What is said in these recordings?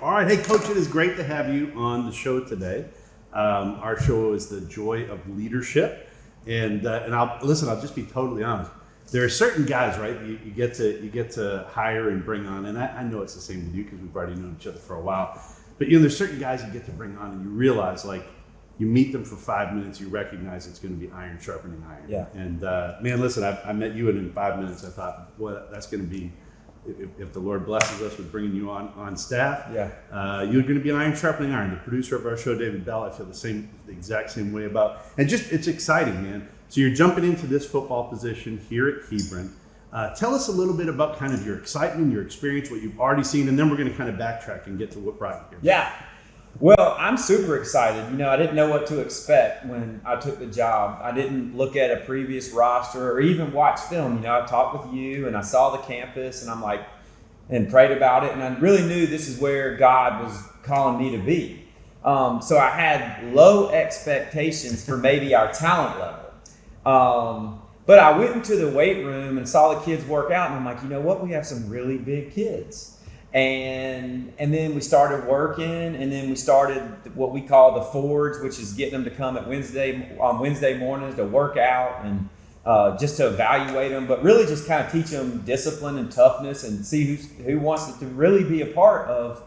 All right. Hey, Coach, it is great to have you on the show today. Our show is The Joy of Leadership. And I'll just be totally honest. There are certain guys, right, you get to hire and bring on, and I know it's the same with you because we've already known each other for a while. But there's certain guys you get to bring on, and you realize, like, you meet them for 5 minutes, you recognize it's going to be iron sharpening iron. Yeah. And man, listen, I met you, and in 5 minutes, I thought, boy, that's going to be, if the Lord blesses us with bringing you on staff, you're going to be an iron sharpening iron. The producer of our show, David Bell, I feel the exact same way about. And just, it's exciting, man. So you're jumping into this football position here at Hebron. Tell us a little bit about kind of your excitement, your experience, what you've already seen, and then we're going to kind of backtrack and get to what brought you here. Yeah. Well, I'm super excited. I didn't know what to expect when I took the job. I didn't look at a previous roster or even watch film. I talked with you and I saw the campus and prayed about it. And I really knew this is where God was calling me to be. So I had low expectations for maybe our talent level. But I went into the weight room and saw the kids work out, and I'm like, you know what? We have some really big kids. And then we started working, and then we started what we call the forge, which is getting them to come on Wednesday mornings to work out and just to evaluate them, but really just kind of teach them discipline and toughness and see who wants to really be a part of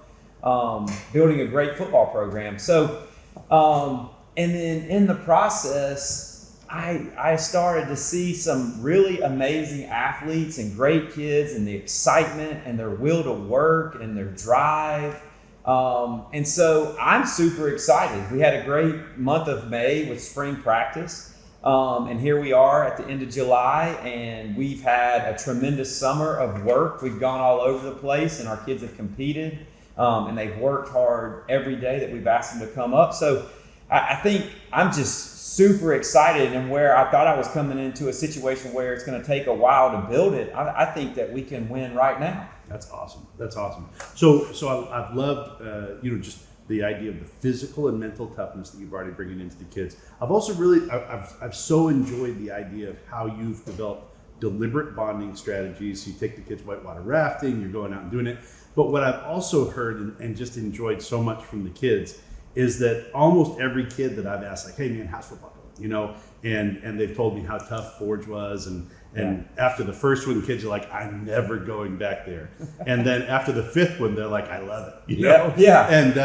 building a great football program. So, and then in the process, I started to see some really amazing athletes and great kids and the excitement and their will to work and their drive. And so I'm super excited. We had a great month of May with spring practice. And here we are at the end of July, and we've had a tremendous summer of work. We've gone all over the place, and our kids have competed, and they've worked hard every day that we've asked them to come up. So I think I'm just super excited, and where I thought I was coming into a situation where it's going to take a while to build it, I think that we can win right now. That's awesome. So I've loved just the idea of the physical and mental toughness that you've already bringing into the kids. I've also I've so enjoyed the idea of how you've developed deliberate bonding strategies. You take the kids whitewater rafting, you're going out and doing it. But what I've also heard and just enjoyed so much from the kids is that almost every kid that I've asked, like, hey man, how's football going? And they've told me how tough Forge was, and after the first one, kids are like, I'm never going back there. And then after the fifth one, they're like, I love it. You know? And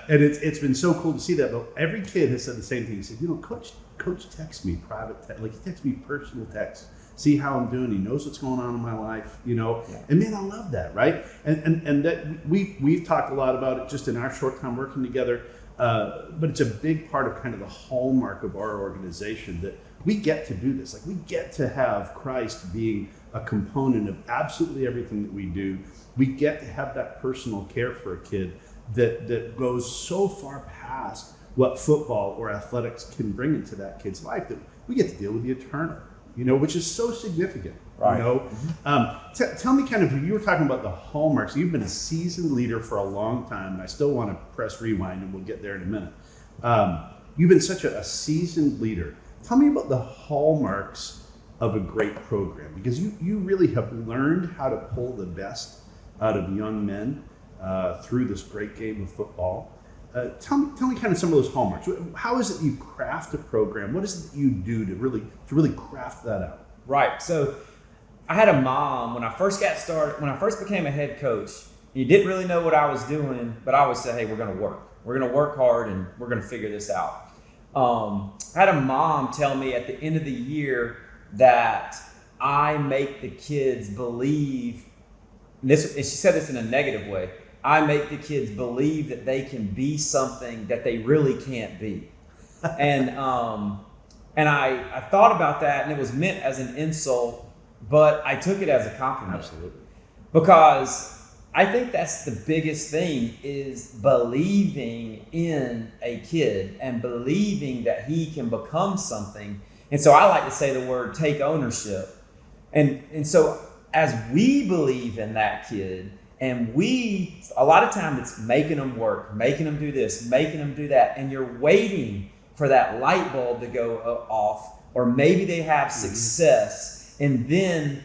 it's been so cool to see that. But every kid has said the same thing. He said, Coach texts me private text, like he texts me personal text, see how I'm doing. He knows what's going on in my life, And man, I love that, right? And that we've talked a lot about it just in our short time working together. But it's a big part of kind of the hallmark of our organization that we get to do this. Like, we get to have Christ being a component of absolutely everything that we do. We get to have that personal care for a kid that goes so far past what football or athletics can bring into that kid's life, that we get to deal with the eternal, which is so significant. Right. Tell me kind of, you were talking about the hallmarks. You've been a seasoned leader for a long time, and I still want to press rewind, and we'll get there in a minute. You've been such a seasoned leader. Tell me about the hallmarks of a great program, because you really have learned how to pull the best out of young men through this great game of football. Tell me kind of some of those hallmarks. How is it you craft a program? What is it that you do to really craft that out? Right. So I had a mom when I first got started, when I first became a head coach. You didn't really know what I was doing, but I would say, hey, we're going to work. We're going to work hard, and we're going to figure this out. I had a mom tell me at the end of the year that I make the kids believe, and she said this in a negative way, I make the kids believe that they can be something that they really can't be. And I thought about that, and it was meant as an insult, but I took it as a compliment. Absolutely. Because I think that's the biggest thing, is believing in a kid and believing that he can become something. And so I like to say the word take ownership. And so as we believe in that kid, and a lot of times it's making them work, making them do this, making them do that, and you're waiting for that light bulb to go off, or maybe they have success, and then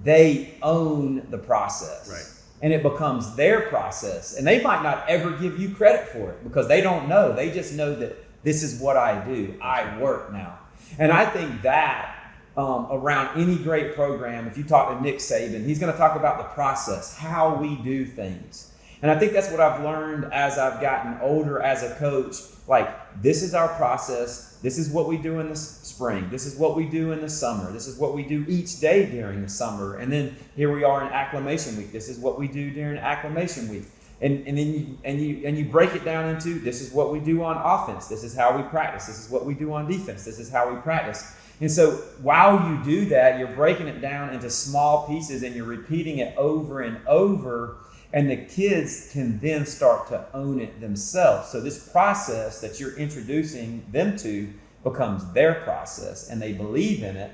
they own the process. Right. and it becomes their process. And they might not ever give you credit for it because they don't know. They just know that this is what I do. I work now. And I think that around any great program, if you talk to Nick Saban, he's going to talk about the process, how we do things. And I think that's what I've learned as I've gotten older as a coach. Like, this is our process. This is what we do in the spring. This is what we do in the summer. This is what we do each day during the summer. And then here we are in acclimation week. This is what we do during acclimation week. And then you break it down into, this is what we do on offense. This is how we practice. This is what we do on defense. This is how we practice. And so while you do that, you're breaking it down into small pieces and you're repeating it over and over. And the kids can then start to own it themselves. So this process that you're introducing them to becomes their process, and they believe in it,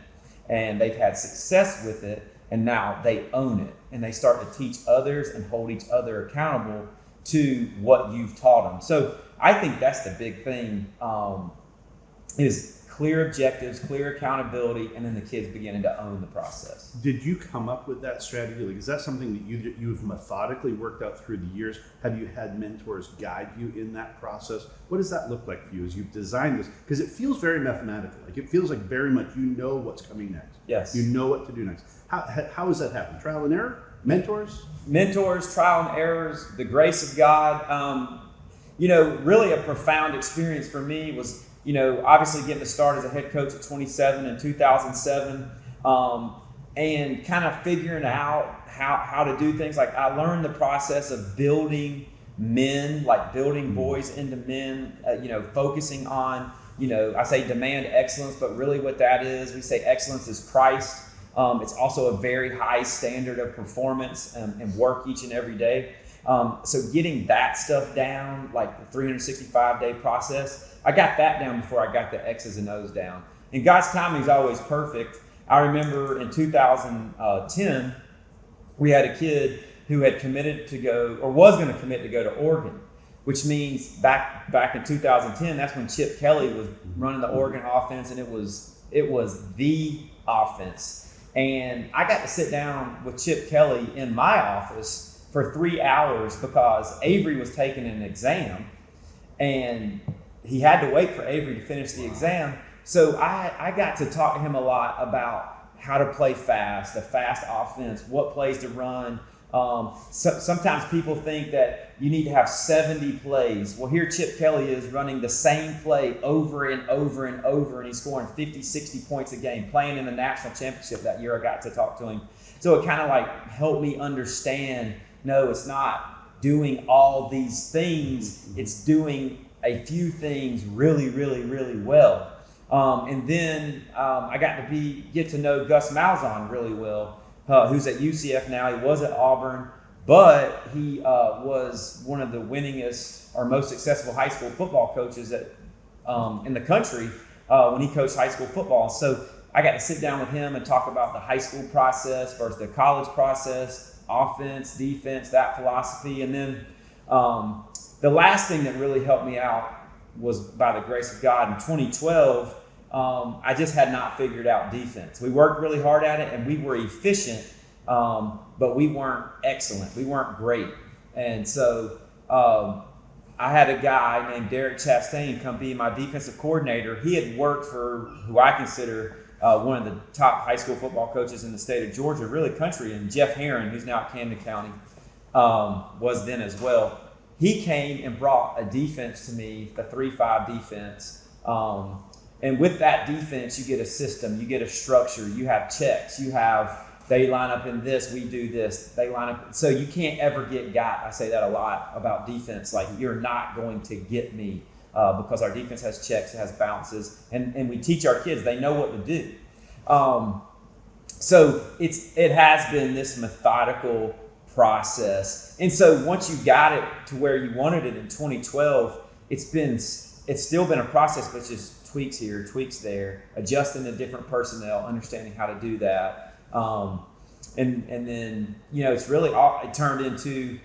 and they've had success with it, and now they own it. And they start to teach others and hold each other accountable to what you've taught them. So I think that's the big thing, is clear objectives, clear accountability, and then the kids beginning to own the process. Did you come up with that strategy? Like, is that something that you've methodically worked out through the years? Have you had mentors guide you in that process? What does that look like for you as you've designed this? Because it feels very mathematical. Like, it feels like very much you know what's coming next. Yes. You know what to do next. How has that happened? Trial and error? Mentors, trial and errors, the grace of God. Really a profound experience for me was, obviously getting to start as a head coach at 27 in 2007, and kind of figuring out how to do things. Like, I learned the process of building men, like building boys into men, focusing on, I say demand excellence, but really what that is, we say excellence is Christ. It's also a very high standard of performance and work each and every day. So getting that stuff down, like the 365-day process, I got that down before I got the X's and O's down. And God's timing is always perfect. I remember in 2010, we had a kid who had committed to go, or was going to commit to go to Oregon, which means back in 2010, that's when Chip Kelly was running the Oregon offense, and it was the offense. And I got to sit down with Chip Kelly in my office for 3 hours because Avery was taking an exam, and he had to wait for Avery to finish the exam. So I got to talk to him a lot about how to play fast, a fast offense, what plays to run. Sometimes people think that you need to have 70 plays. Well, here Chip Kelly is running the same play over and over and over, and he's scoring 50, 60 points a game, playing in the national championship that year. I got to talk to him. So it kind of like helped me understand, no, it's not doing all these things. It's doing a few things really, really, really well. And then I got to get to know Gus Malzahn really well, who's at UCF now. He was at Auburn, but he was one of the winningest or most successful high school football coaches in the country when he coached high school football. So I got to sit down with him and talk about the high school process versus the college process, offense, defense, that philosophy. And then the last thing that really helped me out was, by the grace of God, in 2012, I just had not figured out defense. We worked really hard at it, and we were efficient, but we weren't excellent. We weren't great. And so I had a guy named Derek Chastain come be my defensive coordinator. He had worked for who I consider one of the top high school football coaches in the state of Georgia, really country, and Jeff Herron, who's now at Camden County, was then as well. He came and brought a defense to me, the 3-5 defense. And with that defense, you get a system, you get a structure, you have checks, they line up in this, we do this, they line up. So you can't ever get got. I say that a lot about defense. Like, you're not going to get me because our defense has checks, it has bounces, and we teach our kids, they know what to do. So it has been this methodical process. And so once you got it to where you wanted it in 2012, it's still been a process, but it's just tweaks here, tweaks there, adjusting to different personnel, understanding how to do that. And then, it's really it turned into,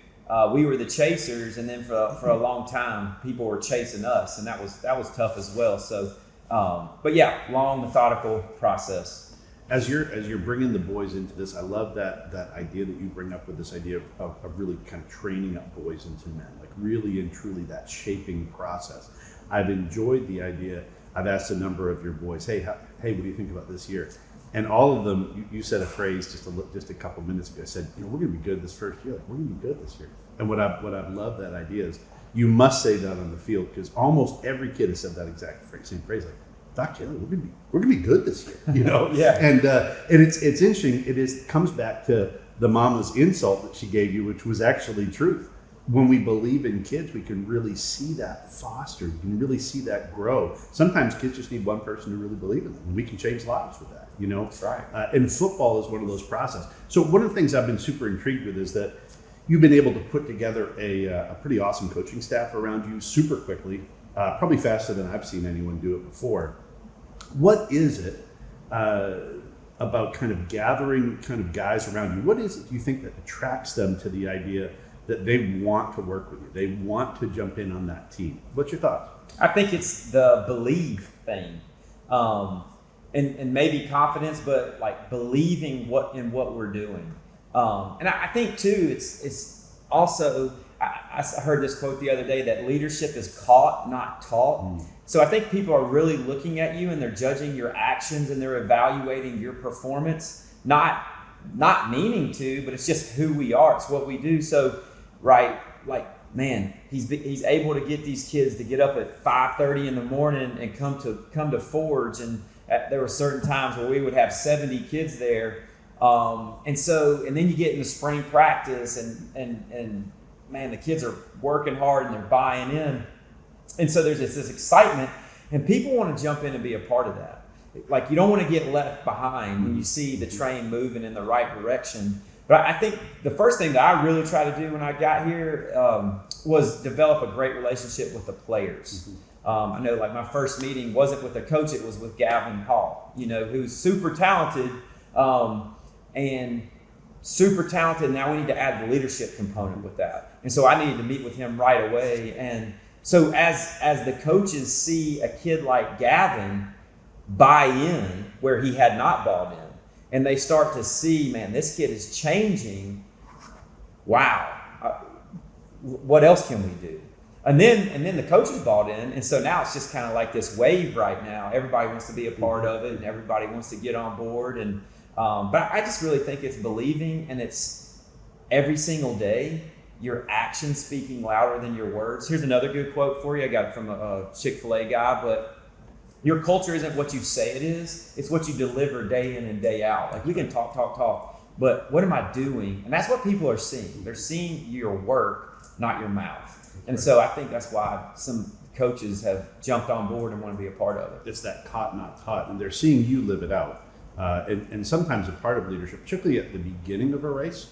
we were the chasers, and then for a long time, people were chasing us, and that was tough as well. So, but yeah, long methodical process. As you're bringing the boys into this, I love that idea that you bring up with this idea of really kind of training up boys into men, like really and truly that shaping process. I've enjoyed the idea. I've asked a number of your boys, hey, what do you think about this year? And all of them, you said a phrase just a couple minutes ago. I said, we're going to be good this first year. Like, we're going to be good this year. And what I love that idea is you must say that on the field, because almost every kid has said that exact same phrase, like, Doc Taylor, we're gonna be good this year, Yeah. And it's interesting. It comes back to the mama's insult that she gave you, which was actually truth. When we believe in kids, we can really see that fostered. We can really see that grow. Sometimes kids just need one person to really believe in them, and we can change lives with that. That's right. And football is one of those processes. So one of the things I've been super intrigued with is that you've been able to put together a pretty awesome coaching staff around you super quickly, probably faster than I've seen anyone do it before. What is it about kind of gathering kind of guys around you? What is it you think that attracts them to the idea that they want to work with you? They want to jump in on that team. What's your thoughts? I think it's the believe thing, and maybe confidence, but like believing in what we're doing. And I think too, it's also, I heard this quote the other day that leadership is caught, not taught. So I think people are really looking at you and they're judging your actions and they're evaluating your performance, not meaning to, but it's just who we are. It's what we do. So, right, like, man, he's able to get these kids to get up at 5:30 in the morning and come to Forge. And there were certain times where we would have 70 kids there. And then you get into spring practice and man, the kids are working hard and they're buying in. And so there's this excitement and people want to jump in and be a part of that. Like, you don't want to get left behind when you see the train moving in the right direction. But I think the first thing that I really tried to do when I got here was develop a great relationship with the players. I know, like, my first meeting wasn't with the coach, it was with Gavin Hall, who's super talented, and super talented. Now we need to add the leadership component with that. And so I needed to meet with him right away. And so as the coaches see a kid like Gavin buy in where he had not bought in, and they start to see, man, this kid is changing. Wow. What else can we do? And then the coaches bought in. And so now it's just kind of like this wave right now. Everybody wants to be a part of it and everybody wants to get on board. And but I just really think it's believing, and it's every single day, your actions speaking louder than your words. Here's another good quote for you. I got it from a Chick-fil-A guy, but your culture isn't what you say it is. It's what you deliver day in and day out. Like, we can talk, but what am I doing? And that's what people are seeing. They're seeing your work, not your mouth. And so I think that's why some coaches have jumped on board and want to be a part of it. It's that caught, not taught, and they're seeing you live it out. And sometimes a part of leadership, particularly at the beginning of a race,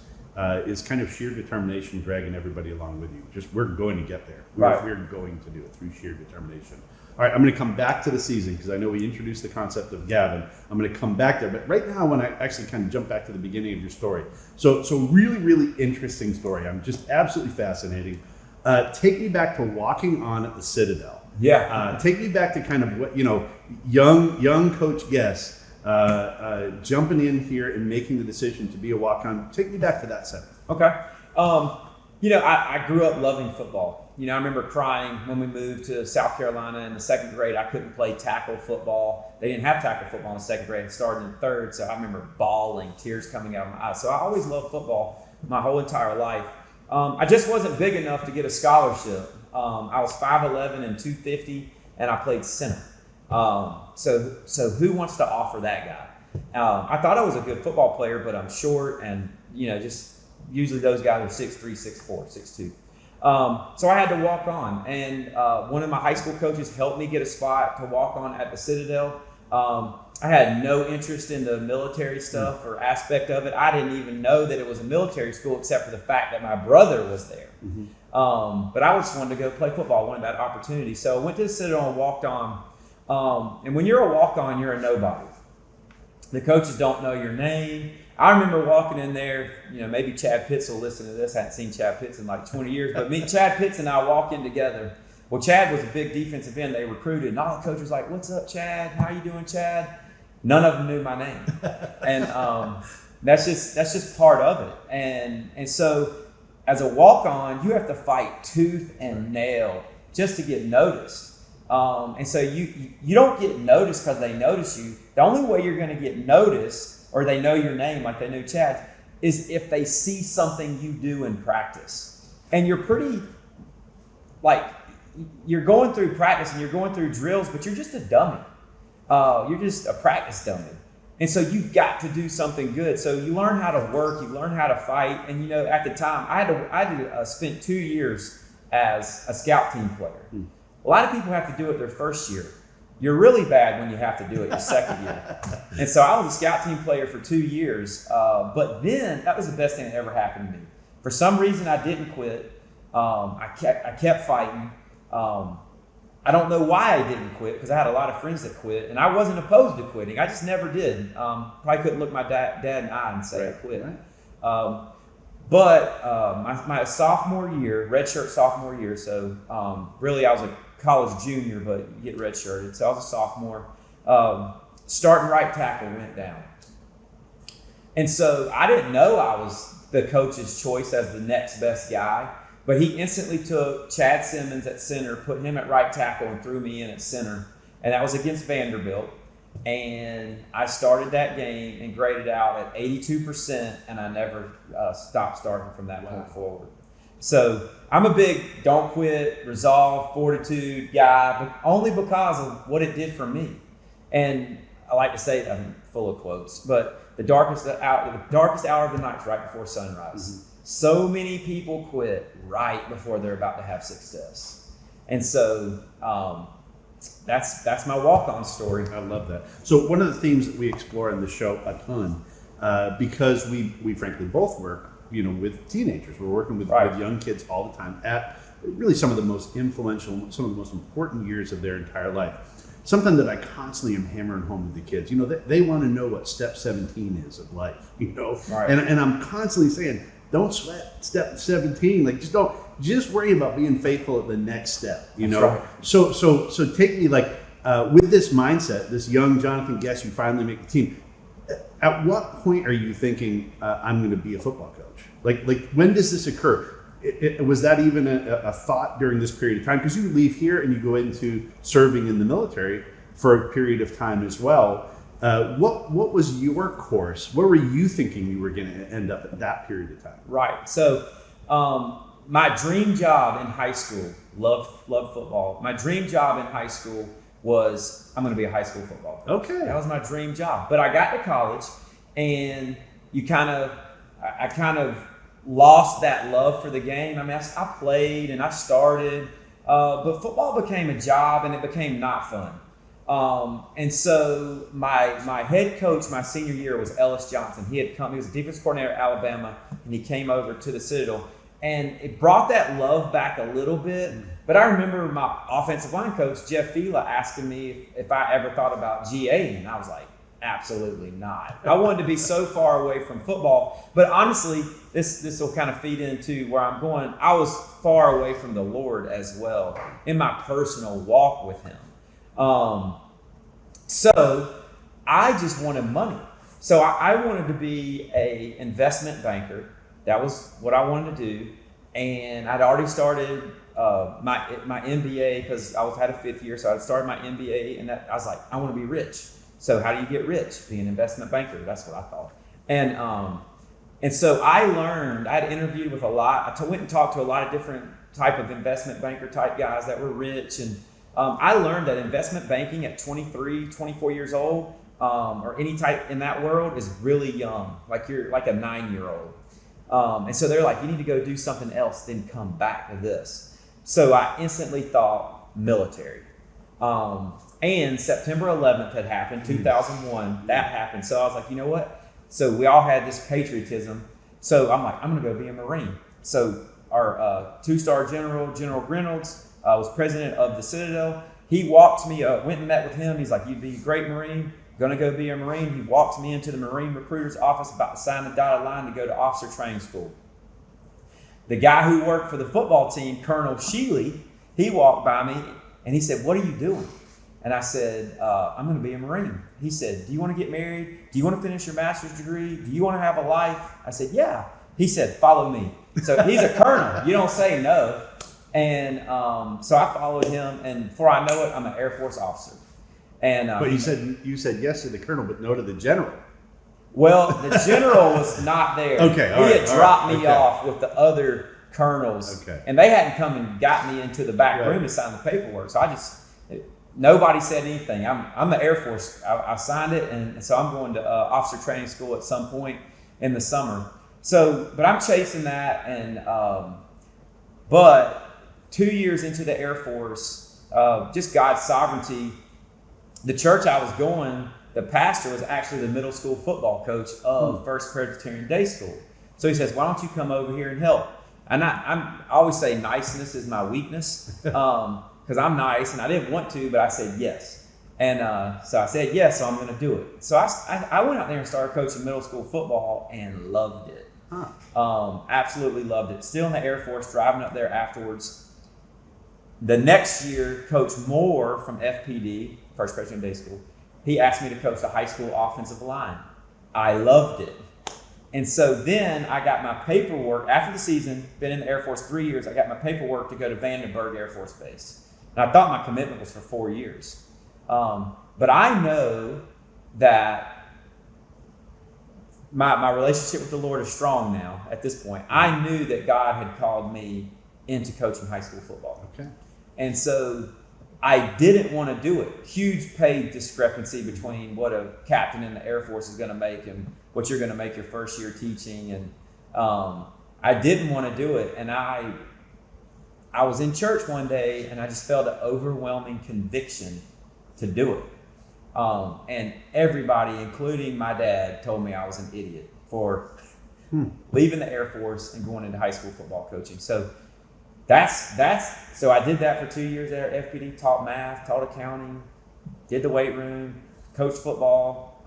is kind of sheer determination, dragging everybody along with you. Just, we're going to get there. We're going to do it through sheer determination. All right, I'm going to come back to the season because I know we introduced the concept of Gavin. I'm going to come back there. But right now, I want to actually kind of jump back to the beginning of your story. So really, really interesting story. I'm just absolutely fascinating. Take me back to walking on at the Citadel. Yeah. Take me back to kind of what, young Coach Gess jumping in here and making the decision to be a walk-on. Take me back to that setting. Okay. I grew up loving football. I remember crying when we moved to South Carolina in the second grade. I couldn't play tackle football. They didn't have tackle football in the second grade. It started in third, so I remember bawling, tears coming out of my eyes. So I always loved football my whole entire life. I just wasn't big enough to get a scholarship. I was 5'11" and 250, and I played center. So who wants to offer that guy? I thought I was a good football player, but I'm short, and just usually those guys are 6'3", 6'4", 6'2". So I had to walk on, and one of my high school coaches helped me get a spot to walk on at the Citadel. I had no interest in the military stuff or aspect of it. I didn't even know that it was a military school except for the fact that my brother was there. But I just wanted to go play football. I wanted that opportunity. So I went to the Citadel and walked on. And when you're a walk-on, you're a nobody. The coaches don't know your name. I remember walking in there, maybe Chad Pitts will listen to this. I hadn't seen Chad Pitts in like 20 years, but Chad Pitts and I walk in together. Well, Chad was a big defensive end they recruited, and all the coaches were like, "What's up, Chad? How you doing, Chad?" None of them knew my name, and that's just part of it. And so as a walk-on, you have to fight tooth and nail just to get noticed. And so you don't get noticed because they notice you. The only way you're going to get noticed, or they know your name like they know Chad, is if they see something you do in practice. And you're pretty, like, you're going through practice and you're going through drills, but you're just a dummy. You're just a practice dummy. And so you've got to do something good. So you learn how to work, you learn how to fight. And, you know, at the time, I spent 2 years as a scout team player. A lot of people have to do it their first year. You're really bad when you have to do it your second year. And so I was a scout team player for 2 years. But then that was the best thing that ever happened to me. For some reason, I didn't quit. I kept fighting. I don't know why I didn't quit, because I had a lot of friends that quit, and I wasn't opposed to quitting. I just never did. Probably couldn't look my dad in the eye and say I quit. But my sophomore year, redshirt sophomore year, so really I was a college junior, but you get redshirted. So I was a sophomore. Starting right tackle went down. And so I didn't know I was the coach's choice as the next best guy. But he instantly took Chad Simmons at center, put him at right tackle, and threw me in at center. And that was against Vanderbilt. And I started that game and graded out at 82%, and I never stopped starting from that point forward. So I'm a big don't quit, resolve, fortitude guy, but only because of what it did for me. And I like to say, I'm full of quotes, but the darkest hour of the night is right before sunrise. Mm-hmm. So many people quit right before they're about to have success. And so that's my walk-on story. I love that. So one of the themes that we explore in the show a ton, because we frankly both work, you know, with teenagers. We're working with young kids all the time at really some of the most influential, some of the most important years of their entire life. Something that I constantly am hammering home with the kids. You know, they want to know what step 17 is of life, you know? Right. And I'm constantly saying, don't sweat step 17. Like, just worry about being faithful at the next step, you know? Right. So take me, like, with this mindset, this young Jonathan Gess, you finally make the team. At what point are you thinking, I'm going to be a football coach? Like when does this occur? Was that even a thought during this period of time? Because you leave here and you go into serving in the military for a period of time as well. What was your course? What were you thinking you were going to end up at that period of time? Right. So my dream job in high school, loved football. My dream job in high school was I'm going to be a high school football coach. Okay. That was my dream job. But I got to college, and I kind of lost that love for the game. I mean, I played and I started, but football became a job, and it became not fun. And so my head coach my senior year was Ellis Johnson. He was a defensive coordinator at Alabama, and he came over to the Citadel, and it brought that love back a little bit. But I remember my offensive line coach, Jeff Fila, asking me if I ever thought about GA, and I was like, absolutely not. I wanted to be so far away from football. But honestly, this will kind of feed into where I'm going. I was far away from the Lord as well in my personal walk with him. So I just wanted money. So I wanted to be a investment banker. That was what I wanted to do. And I'd already started my MBA, because I had a fifth year. So I'd started my MBA, and I was like, I want to be rich. So how do you get rich? Be an investment banker. That's what I thought. And so I learned, I'd interviewed with I went and talked to a lot of different type of investment banker type guys that were rich. And I learned that investment banking at 23, 24 years old, or any type in that world, is really young. Like you're like a 9-year-old. And so they're like, you need to go do something else, then come back to this. So I instantly thought military. And September 11th had happened, 2001, that happened. So I was like, you know what? So we all had this patriotism. So I'm like, I'm going to go be a Marine. So our 2-star General Reynolds, was president of the Citadel. He walked me up, went and met with him. He's like, you'd be a great Marine, going to go be a Marine. He walked me into the Marine recruiter's office, about to sign the dotted line to go to officer training school. The guy who worked for the football team, Colonel Sheely, he walked by me and he said, what are you doing? And I said, I'm going to be a Marine. He said, do you want to get married? Do you want to finish your master's degree? Do you want to have a life? I said, yeah. He said, follow me. So he's a colonel. You don't say no. And so I followed him, and before I know it, I'm an Air Force officer. And but you said yes to the colonel, but no to the general. Well, the general was not there. Okay, he had dropped me off with the other colonels, and they hadn't come and got me into the back room to sign the paperwork. So nobody said anything. I'm the Air Force. I signed it, and so I'm going to officer training school at some point in the summer. So, but I'm chasing that, and but 2 years into the Air Force, just God's sovereignty. The church I was going, the pastor was actually the middle school football coach of First Presbyterian Day School. So he says, why don't you come over here and help? And I always say niceness is my weakness because I'm nice, and I didn't want to, but I said yes. And so I said yes, so I'm going to do it. So I went out there and started coaching middle school football and loved it. Absolutely loved it. Still in the Air Force, driving up there afterwards. The next year, Coach Moore from FPD, First Presbyterian Day School, he asked me to coach the high school offensive line. I loved it. And so then I got my paperwork, after the season, been in the Air Force 3 years, I got my paperwork to go to Vandenberg Air Force Base. And I thought my commitment was for 4 years. But I know that my relationship with the Lord is strong now at this point. I knew that God had called me into coaching high school football. Okay. And so I didn't want to do it. Huge pay discrepancy between what a captain in the Air Force is going to make and what you're going to make your first year teaching. And I didn't want to do it. And I was in church one day, and I just felt an overwhelming conviction to do it. And everybody, including my dad, told me I was an idiot for leaving the Air Force and going into high school football coaching. So so I did that for 2 years there at FPD, taught math, taught accounting, did the weight room, coached football.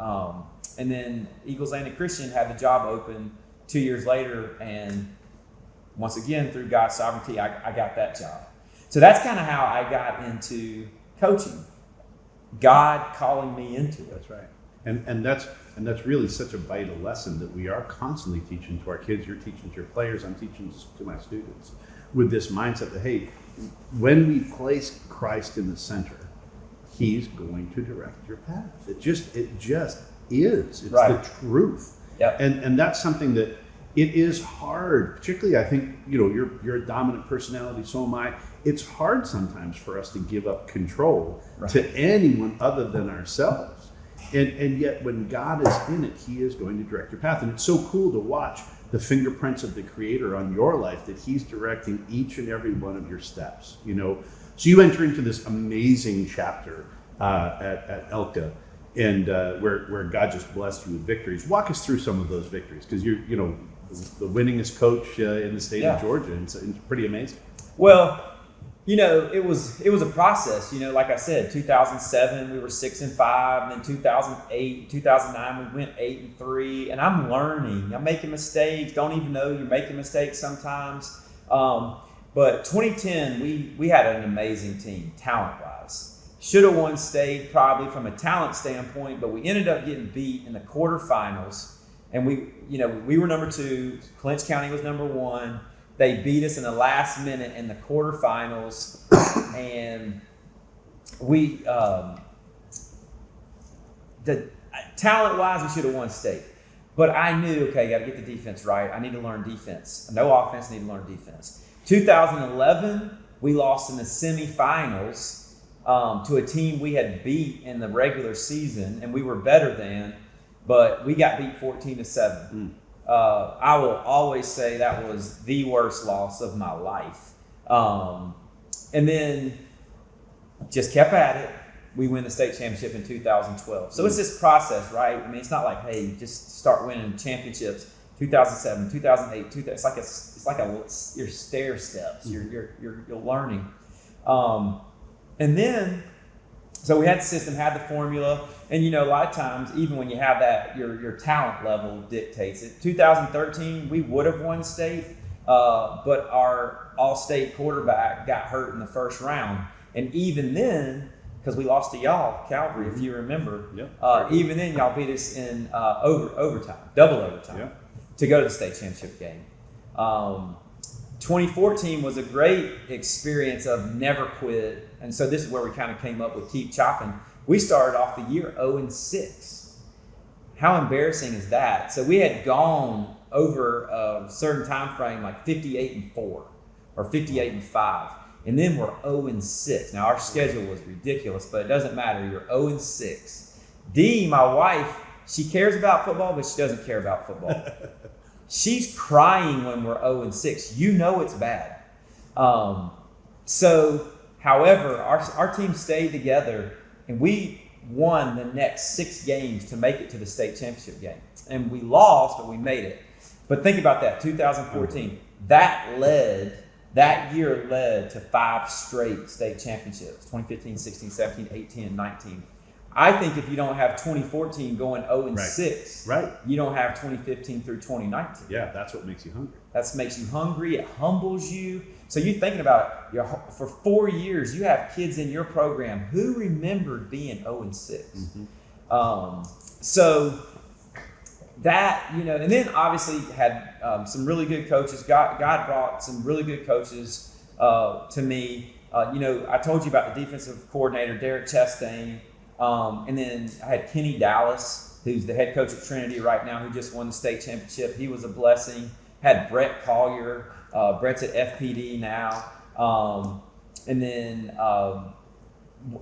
And then Eagles Landing Christian had the job open 2 years later. And once again, through God's sovereignty, I got that job. So that's kind of how I got into coaching. God calling me into it. That's right. And that's really such a vital lesson that we are constantly teaching to our kids. You're teaching to your players. I'm teaching to my students with this mindset that, hey, when we place Christ in the center, He's going to direct your path. It just is. It's the truth. Yep. And that's something that it is hard, particularly I think, you're a dominant personality, so am I. It's hard sometimes for us to give up control to anyone other than ourselves. And yet when God is in it, He is going to direct your path. And it's so cool to watch the fingerprints of the Creator on your life, that He's directing each and every one of your steps. So you enter into this amazing chapter at ELCA, and where God just blessed you with victories. Walk us through some of those victories, because you're the winningest coach in the state of Georgia, and it's pretty amazing. Well, it was a process. Like I said, 2007 we were 6-5, and then 2008, 2009 we went 8-3, and I'm learning. I'm making mistakes. Don't even know you're making mistakes sometimes. But 2010 we had an amazing team, talent-wise. Should have won state probably from a talent standpoint, but we ended up getting beat in the quarterfinals, and we were number 2. Clinch County was number 1. They beat us in the last minute in the quarterfinals, and we, talent-wise, we should have won state. But I knew, got to get the defense right. I need to learn defense. No offense, need to learn defense. 2011, we lost in the semifinals to a team we had beat in the regular season, and we were better than, but we got beat 14-7. I will always say that was the worst loss of my life. And then just kept at it. We win the state championship in 2012. So it's this process, right? I mean, it's not like, hey, just start winning championships. 2007, 2008, it's like your stair steps. You're learning. And then, so we had the system, had the formula, and a lot of times, even when you have that, your talent level dictates it. 2013, we would have won state, but our all-state quarterback got hurt in the first round. And even then, because we lost to y'all, Calvary, if you remember. Yep. Even then, y'all beat us in overtime, double overtime, Yep. to go to the state championship game. 2014 was a great experience of never quit. And so this is where we kind of came up with Keep Chopping. We started off the year 0-6. How embarrassing is that? So we had gone over a certain time frame, like 58-4 or 58-5. And then we're 0-6. Now, our schedule was ridiculous, but it doesn't matter. You're 0-6. Dee, my wife, she cares about football, but she doesn't care about football. She's crying when we're 0-6. You know it's bad. However, our team stayed together, and we won the next 6 games to make it to the state championship game. And we lost, but we made it. But think about that, 2014. That year led to 5 straight state championships, 2015, 16, 17, 18, and 19. I think if you don't have 2014 going 0-6, right, you don't have 2015 through 2019. Yeah, that's what makes you hungry. That makes you hungry. It humbles you. So you're thinking about it. For 4 years, you have kids in your program who remembered being 0-6. So that, and then obviously had some really good coaches. God brought some really good coaches to me. I told you about the defensive coordinator, Derek Chastain. And then I had Kenny Dallas, who's the head coach at Trinity right now, who just won the state championship. He was a blessing. Had Brett Collier. Brett's at FPD now. And then I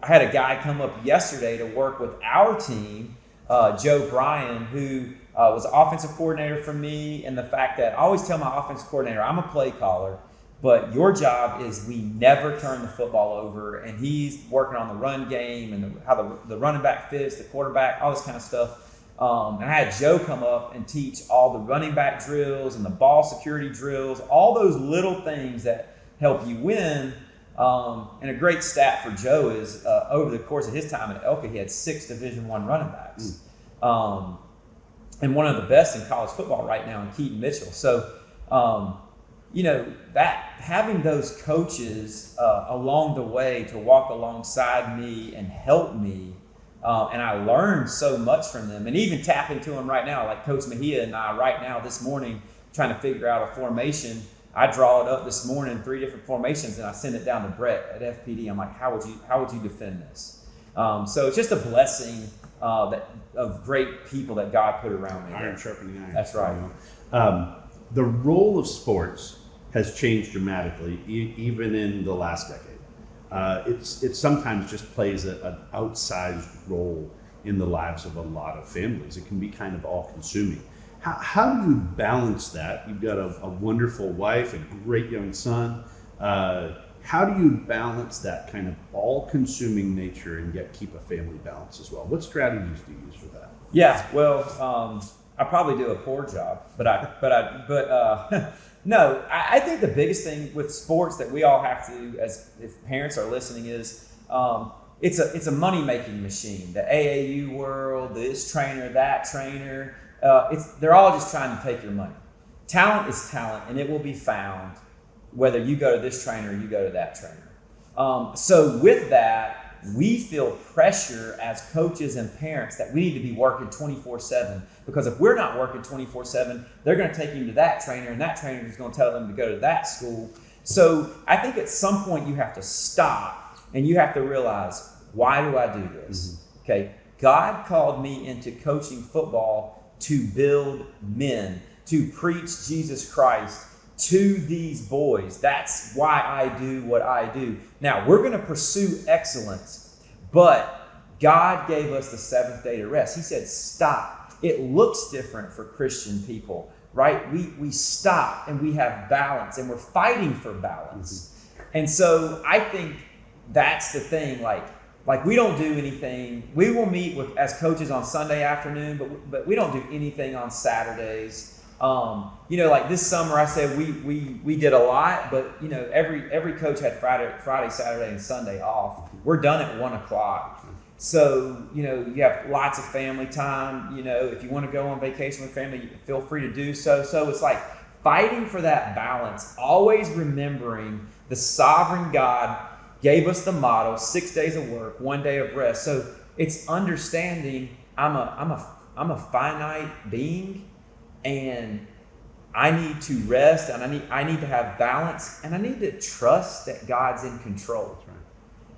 had a guy come up yesterday to work with our team, Joe Bryan, who was offensive coordinator for me. And the fact that I always tell my offensive coordinator, I'm a play caller, but your job is we never turn the football over. And he's working on the run game and how the running back fits, the quarterback, all this kind of stuff. And I had Joe come up and teach all the running back drills and the ball security drills, all those little things that help you win. And a great stat for Joe is over the course of his time at ELCA, he had 6 Division I running backs. And one of the best in college football right now in Keaton Mitchell. So, that having those coaches along the way to walk alongside me and help me, and I learned so much from them, and even tap into them right now, like Coach Mejia and I right now this morning trying to figure out a formation. I draw it up this morning, 3 different formations, and I send it down to Brett at FPD. I'm like, how would you defend this? So it's just a blessing of great people that God put around me. Iron sharpening iron. That's right. The role of sports has changed dramatically, even in the last decade. It sometimes just plays an outsized role in the lives of a lot of families. It can be kind of all-consuming. How do you balance that? You've got a wonderful wife, a great young son. How do you balance that kind of all-consuming nature and yet keep a family balance as well? What strategies do you use for that? Yeah, well, I probably do a poor job, no, I think the biggest thing with sports that we all have to, as if parents are listening, is it's a money-making machine. The AAU world, this trainer, that trainer, they're all just trying to take your money. Talent is talent, and it will be found whether you go to this trainer or you go to that trainer. So with that, we feel pressure as coaches and parents that we need to be working 24/7, because if we're not working 24/7, they're going to take him to that trainer, and that trainer is going to tell them to go to that school. So I think at some point you have to stop and you have to realize, why do I do this? Okay, God called me into coaching football to build men, to preach Jesus Christ to these boys. That's why I do what I do. Now, we're going to pursue excellence, but God gave us the 7th day to rest. He said, stop. It looks different for Christian people, right? We stop and we have balance, and we're fighting for balance. And so I think that's the thing. Like we don't do anything. We will meet as coaches on Sunday afternoon, but we don't do anything on Saturdays. Like this summer, I said we did a lot, but every coach had Friday, Saturday, and Sunday off. We're done at 1:00. So you have lots of family time. If you want to go on vacation with family, feel free to do so. So it's like fighting for that balance, always remembering the sovereign God gave us the model: 6 days of work, 1 day of rest. So it's understanding I'm a finite being, and I need to rest, and I need to have balance, and I need to trust that God's in control. That's right.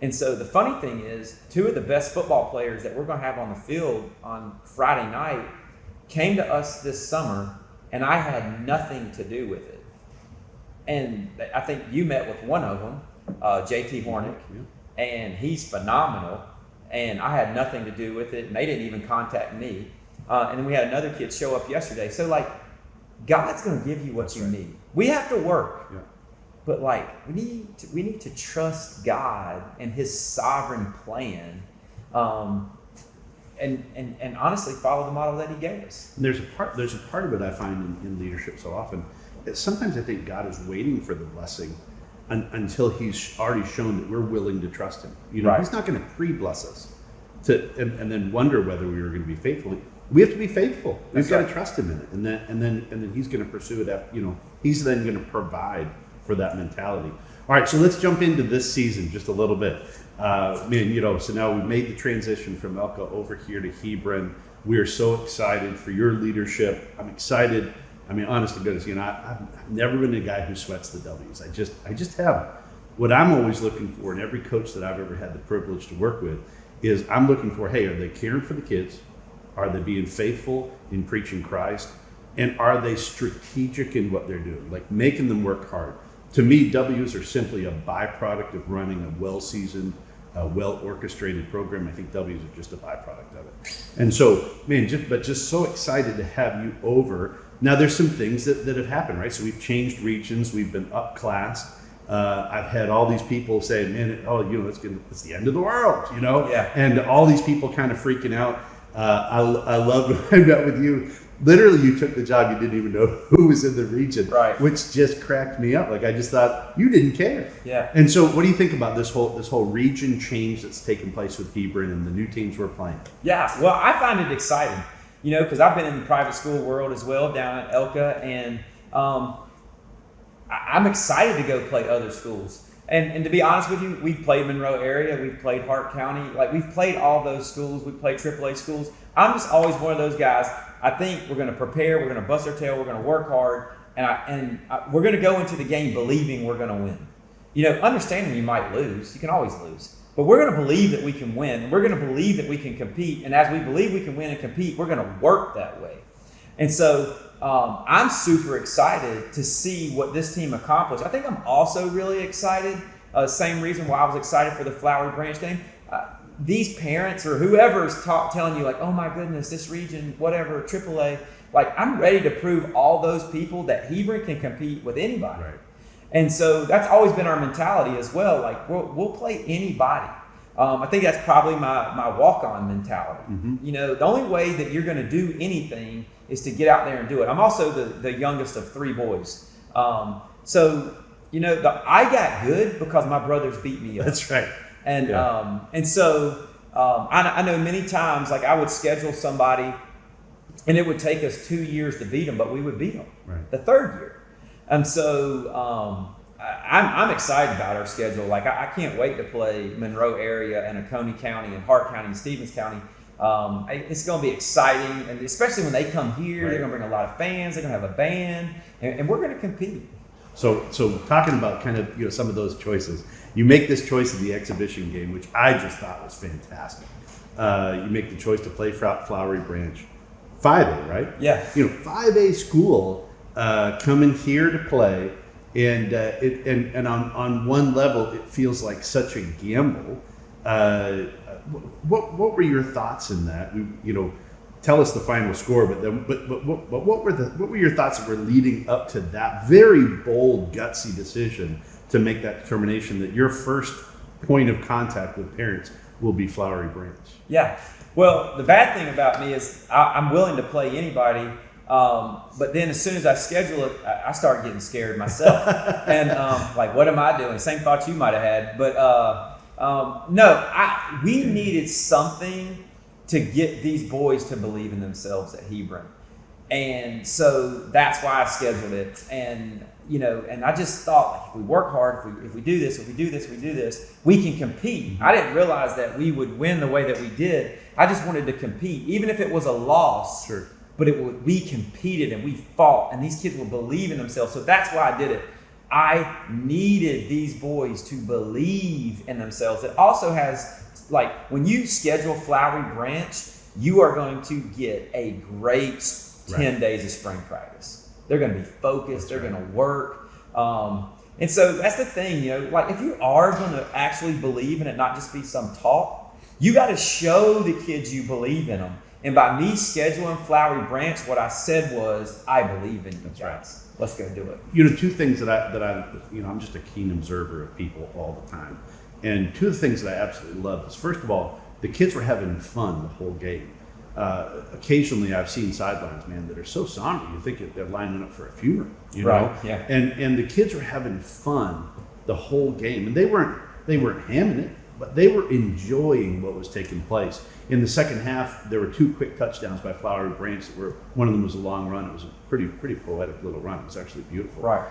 And so the funny thing is, two of the best football players that we're going to have on the field on Friday night came to us this summer, and I had nothing to do with it. And I think you met with one of them, JT Hornick, and he's phenomenal. And I had nothing to do with it, and they didn't even contact me. And then we had another kid show up yesterday. So, like, God's going to give you what you need. We have to work. Yeah. But like we need to trust God and His sovereign plan, and honestly follow the model that He gave us. And there's a part of it I find in leadership so often. Sometimes I think God is waiting for the blessing until He's already shown that we're willing to trust Him. Right. He's not going to pre-bless us and then wonder whether we were going to be faithful. We have to be faithful. We've got to trust Him in it, and then He's going to pursue it. He's then going to provide for that mentality. All right, so let's jump into this season just a little bit. So now we've made the transition from ELCA over here to Hebron. We are so excited for your leadership. I'm excited. I mean, honest to goodness, I've never been a guy who sweats the W's. I just haven't. What I'm always looking for in every coach that I've ever had the privilege to work with is I'm looking for, hey, are they caring for the kids? Are they being faithful in preaching Christ? And are they strategic in what they're doing? Like making them work hard. To me, W's are simply a byproduct of running a well-seasoned, well-orchestrated program. I think W's are just a byproduct of it. And so, just so excited to have you over. Now, there's some things that have happened, right? So we've changed regions. We've been upclassed. I've had all these people say, it's the end of the world, Yeah. And all these people kind of freaking out. I loved when I met with you. Literally, you took the job, you didn't even know who was in the region, right? Which just cracked me up. Like I just thought you didn't care. Yeah. And so, what do you think about this whole region change that's taken place with Hebron and the new teams we're playing? Yeah. Well, I find it exciting, because I've been in the private school world as well down at ELCA, and I'm excited to go play other schools. And to be honest with you, we've played Monroe area, we've played Hart County, like we've played all those schools, we've played AAA schools. I'm just always one of those guys. I think we're going to prepare, we're going to bust our tail, we're going to work hard, and we're going to go into the game believing we're going to win. Understanding you might lose, you can always lose, but we're going to believe that we can win. We're going to believe that we can compete, and as we believe we can win and compete, we're going to work that way. And so I'm super excited to see what this team accomplished. I think I'm also really excited. Same reason why I was excited for the Flowery Branch game. These parents or whoever's telling you like, oh my goodness, this region, whatever, AAA, like I'm ready to prove all those people that Hebron can compete with anybody. Right. And so that's always been our mentality as well. Like we'll play anybody. I think that's probably my walk-on mentality. Mm-hmm. The only way that you're going to do anything is to get out there and do it. I'm also the youngest of three boys. I got good because my brothers beat me up. That's right. And yeah. I know many times, like I would schedule somebody and it would take us 2 years to beat them, but we would beat them right. the third year. And so I'm excited about our schedule. Like I can't wait to play Monroe area and Oconee County and Hart County and Stevens County. It's going to be exciting, and especially when they come here, right. They're going to bring a lot of fans. They're going to have a band, and we're going to compete. So talking about kind of some of those choices, you make this choice in the exhibition game, which I just thought was fantastic. You make the choice to play Flowery Branch, 5A, right? Yeah. 5A school coming here to play, and on one level it feels like such a gamble. What were your thoughts in that? Tell us the final score, but what were your thoughts that were leading up to that very bold, gutsy decision to make that determination that your first point of contact with parents will be Flowery Branch? Yeah. Well, the bad thing about me is I'm willing to play anybody, but then as soon as I schedule it, I start getting scared myself. And like, what am I doing? Same thoughts you might have had, but we needed something to get these boys to believe in themselves at Hebron. And so that's why I scheduled it. And, and I just thought, like, if we work hard, if we do this, we can compete. I didn't realize that we would win the way that we did. I just wanted to compete, even if it was a loss. Sure. But we competed and we fought, and these kids would believe in themselves. So that's why I did it. I needed these boys to believe in themselves. It also has, like, when you schedule Flowery Branch, you are going to get a great 10 days of spring practice. They're going to be focused. They're going to work. And so that's the thing, like, if you are going to actually believe in it, not just be some talk, you got to show the kids you believe in them. And by me scheduling Flowery Branch, what I said was, I believe in you guys. Let's go do it. Two things that I I'm just a keen observer of people all the time. And two of the things that I absolutely love is, first of all, the kids were having fun the whole game. Occasionally I've seen sidelines, man, that are so somber. You think they're lining up for a funeral, right, know? Yeah. And the kids were having fun the whole game. And they weren't hamming it, but they were enjoying what was taking place. In the second half, there were 2 quick touchdowns by Flowery Branch. One of them was a long run. It was a pretty poetic little run. It was actually beautiful. Right.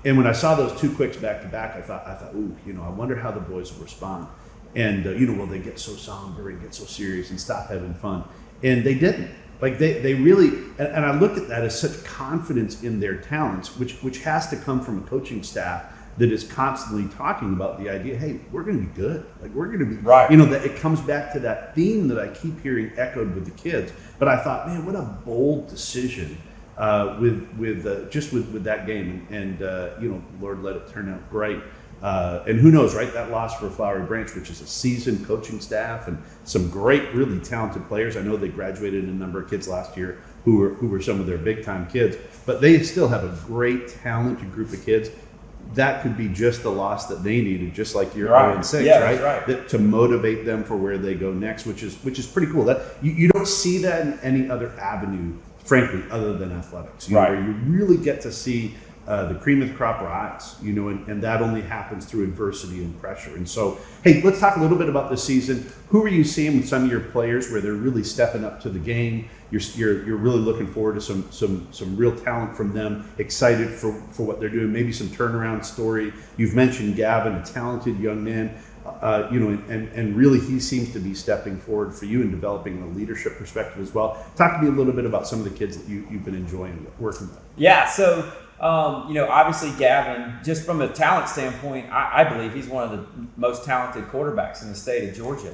And when I saw those 2 quicks back to back, I thought, ooh, I wonder how the boys will respond. And will they get so somber and get so serious and stop having fun? And they didn't. Like they really. And I look at that as such confidence in their talents, which has to come from a coaching staff that is constantly talking about the idea, hey, we're going to be good. Like, we're going to be, right. That it comes back to that theme that I keep hearing echoed with the kids. But I thought, man, what a bold decision with that game. And Lord, let it turn out great. And who knows, right? That loss for Flowery Branch, which is a seasoned coaching staff and some great, really talented players. I know they graduated a number of kids last year who were some of their big time kids, but they still have a great, talented group of kids. That could be just the loss that they needed, just like your 0-6, yeah, right? Right. That, to motivate them for where they go next, which is pretty cool. That you don't see that in any other avenue, frankly, other than athletics. Where you really get to see the cream of the crop rise, and that only happens through adversity and pressure. And so, hey, let's talk a little bit about this season. Who are you seeing with some of your players where they're really stepping up to the game? You're really looking forward to some real talent from them. Excited for what they're doing. Maybe some turnaround story. You've mentioned Gavin, a talented young man. And really he seems to be stepping forward for you and developing a leadership perspective as well. Talk to me a little bit about some of the kids that you've been enjoying working with. Yeah, so obviously Gavin, just from a talent standpoint, I believe he's one of the most talented quarterbacks in the state of Georgia.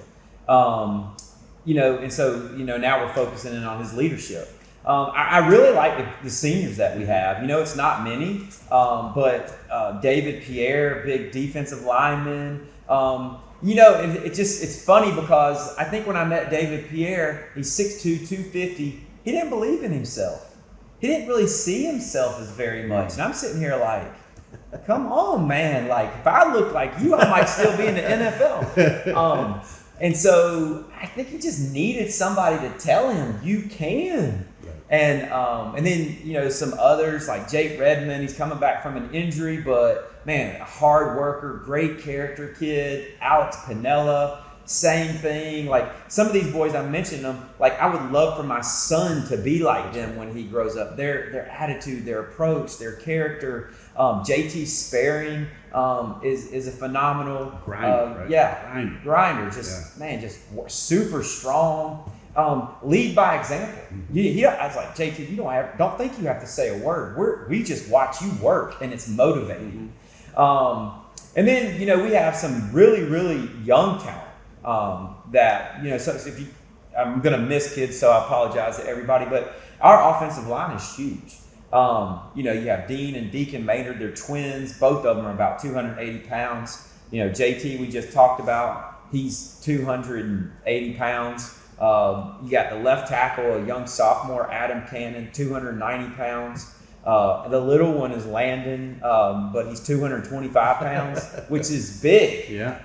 And so now we're focusing in on his leadership. I really like the seniors that we have. It's not many, but David Pierre, big defensive lineman. It's funny because I think when I met David Pierre, he's 6'2", 250. He didn't believe in himself. He didn't really see himself as very much. And I'm sitting here like, come on, man. Like, if I looked like you, I might still be in the NFL. And so I think he just needed somebody to tell him, you can. Right. And then, some others like Jake Redmond, he's coming back from an injury, but man, a hard worker, great character kid. Alex Pinella, same thing. Like, some of these boys, I mentioned them, like, I would love for my son to be like them when he grows up. Their attitude, their approach, their character. JT Sparing is a phenomenal grinder. Grinder. Just super strong. Lead by example. I was like, JT, don't think you have to say a word. We just watch you work, and it's motivating. And then we have some really, really young talent. So if you, I'm gonna miss kids, so I apologize to everybody, but our offensive line is huge. You have Dean and Deacon Maynard, they're twins. Both of them are about 280 pounds. JT, we just talked about, he's 280 pounds. You got the left tackle, a young sophomore, Adam Cannon, 290 pounds. The little one is Landon, but he's 225 pounds, which is big. Yeah.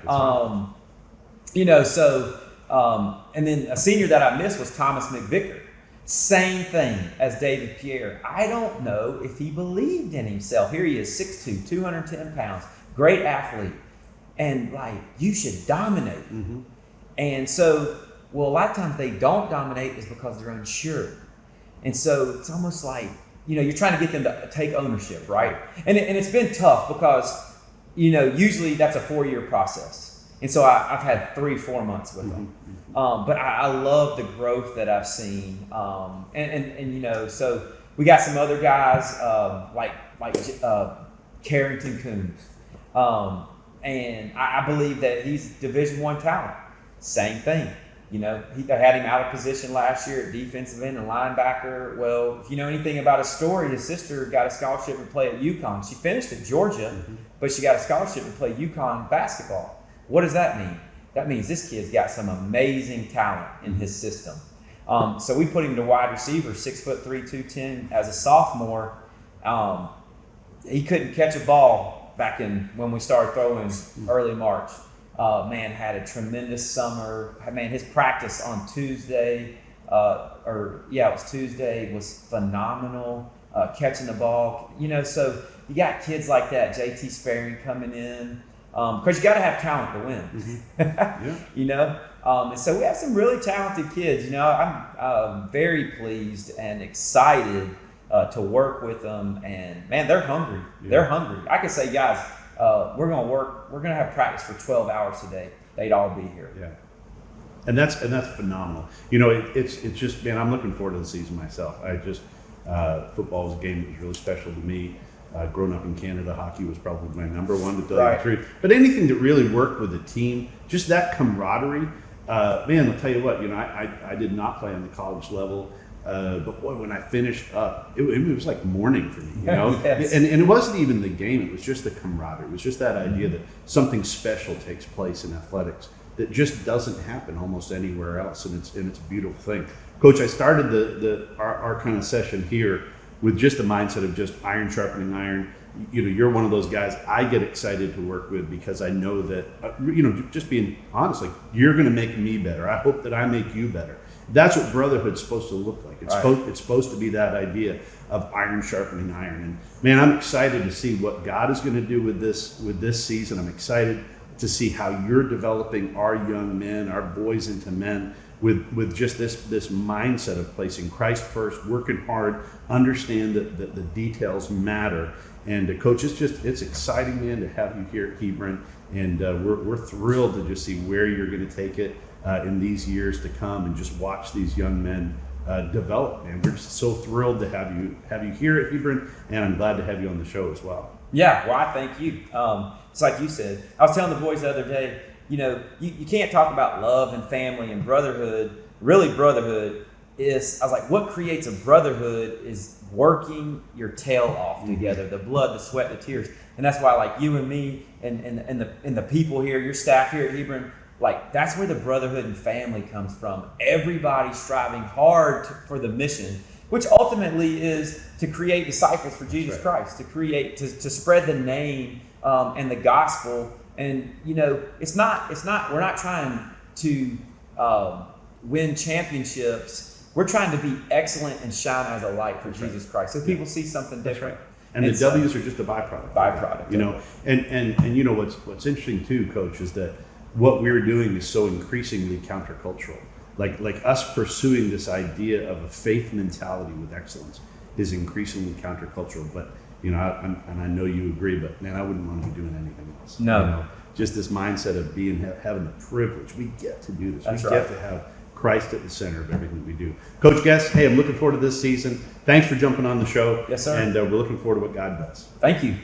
And then a senior that I missed was Thomas McVicker. Same thing as David Pierre. I don't know if he believed in himself. Here he is, 6'2", 210 pounds, great athlete. And you should dominate. Mm-hmm. And so, a lot of times they don't dominate is because they're unsure. And so it's almost like you're trying to get them to take ownership, right? And it's been tough because, usually that's a 4-year process. And so I've had 3-4 months with them. But I love the growth that I've seen. So we got some other guys like Carrington Coombs. And I believe that he's Division I talent. Same thing. They had him out of position last year at defensive end and linebacker. Well, if you know anything about his story, his sister got a scholarship to play at UConn. She finished at Georgia, but she got a scholarship to play UConn basketball. What does that mean? That means this kid's got some amazing talent in his system. So we put him to wide receiver, 6'3", 210 as a sophomore. He couldn't catch a ball back when we started throwing early March. Had a tremendous summer. His practice on Tuesday, Tuesday was phenomenal. Catching the ball, so you got kids like that. JT Sparing coming in, because you got to have talent to win. And so we have some really talented kids. I'm very pleased and excited to work with them, and they're hungry. Yeah. They're hungry. I could say, guys, we're going to work. We're going to have practice for 12 hours a day. They'd all be here. Yeah, and that's phenomenal. It's just, I'm looking forward to the season myself. Football was a game that was really special to me. Growing up in Canada, hockey was probably my number one, to tell you the truth. But anything that really worked with a team, just that camaraderie. I'll tell you what. I did not play on the college level. But boy, when I finished up, it was like morning for me, Yes. and it wasn't even the game, it was just the camaraderie. It was just that idea that something special takes place in athletics that just doesn't happen almost anywhere else, and it's a beautiful thing. Coach, I started our kind of session here with just the mindset of just iron sharpening iron. You're one of those guys I get excited to work with because I know that, just being honest, like, you're going to make me better. I hope that I make you better. That's what brotherhood's supposed to look like. It's supposed to be that idea of iron sharpening iron. And I'm excited to see what God is going to do with this season. I'm excited to see how you're developing our young men, our boys into men, with just this mindset of placing Christ first, working hard, understand that the details matter. And Coach, it's exciting, man, to have you here at Hebron, and we're thrilled to just see where you're going to take it in these years to come, and just watch these young men develop. Man, we're just so thrilled to have you here at Hebron, and I'm glad to have you on the show as well. Yeah, well, I thank you. It's like you said. I was telling the boys the other day, you can't talk about love and family and brotherhood. Really, brotherhood is, I was like, what creates a brotherhood is working your tail off together, the blood, the sweat, the tears. And that's why, like, you and me and the people here, your staff here at Hebron, like, that's where the brotherhood and family comes from. Everybody striving hard for the mission, which ultimately is to create disciples for Jesus Christ, to spread the name and the gospel. And we're not trying to win championships. We're trying to be excellent and shine as a light for Jesus Christ, so people see something different. And the W's are just a byproduct. And what's interesting too, Coach, is that what we're doing is so increasingly countercultural. Like us pursuing this idea of a faith mentality with excellence is increasingly countercultural. But I know you agree, but man, I wouldn't want to be doing anything else. No, just this mindset of having the privilege. We get to do this. That's we get to have Christ at the center of everything we do. Coach Gess, hey, I'm looking forward to this season. Thanks for jumping on the show. Yes, sir. And we're looking forward to what God does. Thank you.